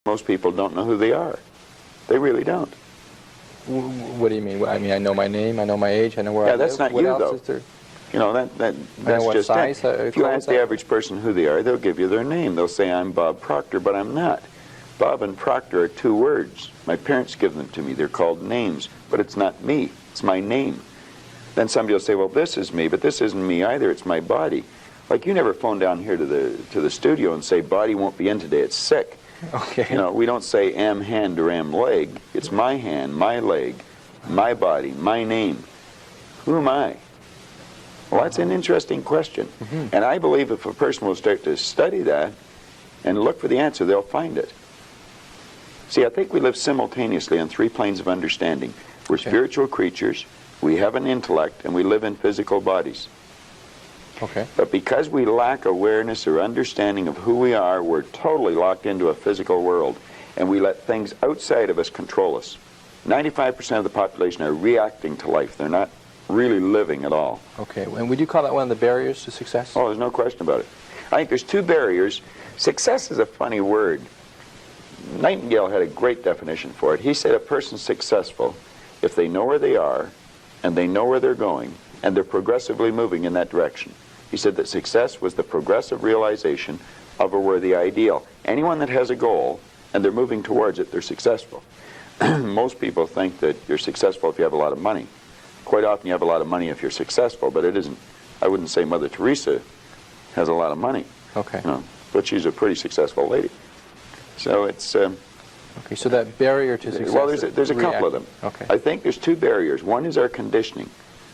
Most people don't know who they are. They really don't. What do you mean? I mean, I know my name, I know my age, I know where I live. Yeah, that's not what you, else though. Is there? You know, that's what just size, it. If you ask the average person who they are, they'll give you their name. They'll say, I'm Bob Proctor, but I'm not. Bob and Proctor are two words. My parents give them to me. They're called names, but it's not me. It's my name. Then somebody will say, well, this is me, but this isn't me either. It's my body. Like, you never phone down here to the studio and say, body won't be in today. It's sick. Okay. You know, we don't say am hand or am leg. It's my hand, my leg, my body, my name. Who am I? Well, that's an interesting question. And I believe if a person will start to study that and look for the answer, they'll find it. See, I think we live simultaneously on three planes of understanding. We're spiritual creatures, we have an intellect, and we live in physical bodies. Okay. But because we lack awareness or understanding of who we are, we're totally locked into a physical world, and we let things outside of us control us. 95% of the population are reacting to life. They're not really living at all. Okay. And would you call that one of the barriers to success? Oh, there's no question about it. I think there's two barriers. Success is a funny word. Nightingale had a great definition for it. He said a person's successful if they know where they are, and they know where they're going, and they're progressively moving in that direction. He said that success was the progressive realization of a worthy ideal. Anyone that has a goal and they're moving towards it, they're successful. Most people think that you're successful if you have a lot of money. Quite often you have a lot of money if you're successful, but it isn't. I wouldn't say Mother Teresa has a lot of money. Okay. You know, but she's a pretty successful lady. So it's... okay, so that barrier to success... Well, there's a couple of them. Okay. I think there's two barriers. One is our conditioning.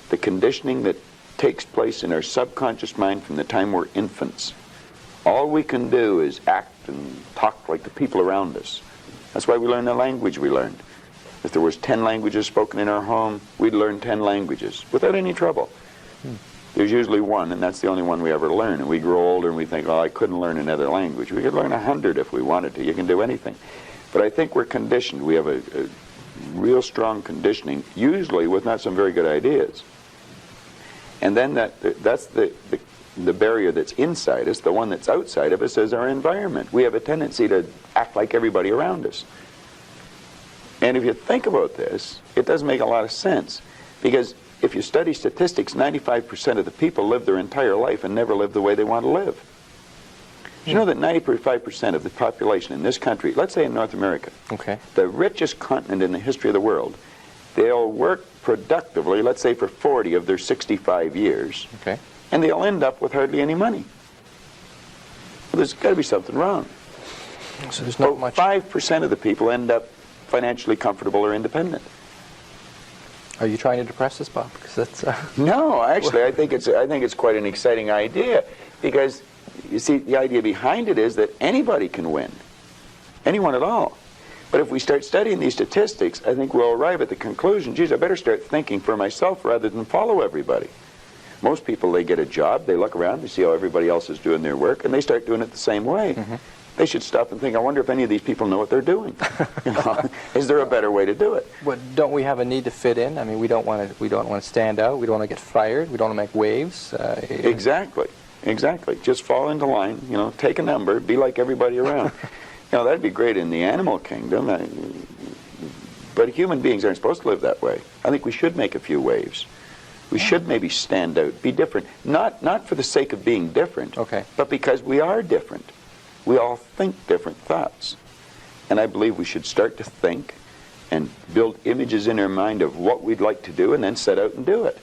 The conditioning that takes place in our subconscious mind from the time we're infants. All we can do is act and talk like the people around us. That's why we learn the language we learned. If there was 10 languages spoken in our home, we'd learn 10 languages without any trouble. There's usually one, and that's the only one we ever learn. And we grow older and we think, oh, I couldn't learn another language. We could learn 100 if we wanted to. You can do anything. But I think we're conditioned. We have a real strong conditioning, usually with not some very good ideas. And then that's the barrier that's inside us. The one that's outside of us is our environment. We have a tendency to act like everybody around us. And if you think about this, it doesn't make a lot of sense. Because if you study statistics, 95% of the people live their entire life and never live the way they want to live. Did you know that 95% of the population in this country, let's say in North America, the richest continent in the history of the world, they'll work productively, let's say for 40 of their 65 years, and they'll end up with hardly any money. Well, there's got to be something wrong. So there's not much... 5% of the people end up financially comfortable or independent. Are you trying to depress us, Bob? Because that's No, actually, I think it's quite an exciting idea, because you see, the idea behind it is that anybody can win, anyone at all. But if we start studying these statistics, I think we'll arrive at the conclusion, geez, I better start thinking for myself rather than follow everybody. Most people, they get a job, they look around, they see how everybody else is doing their work, and they start doing it the same way. They should stop and think, I wonder if any of these people know what they're doing. You know, is there a better way to do it? But don't we have a need to fit in? I mean, we don't want to stand out. We don't want to get fired. We don't want to make waves. Exactly. Just fall into line. You know, take a number. Be like everybody around. You know, that'd be great in the animal kingdom. But human beings aren't supposed to live that way. I think we should make a few waves. We should maybe stand out, be different. Not for the sake of being different, but because we are different. We all think different thoughts. And I believe we should start to think and build images in our mind of what we'd like to do and then set out and do it.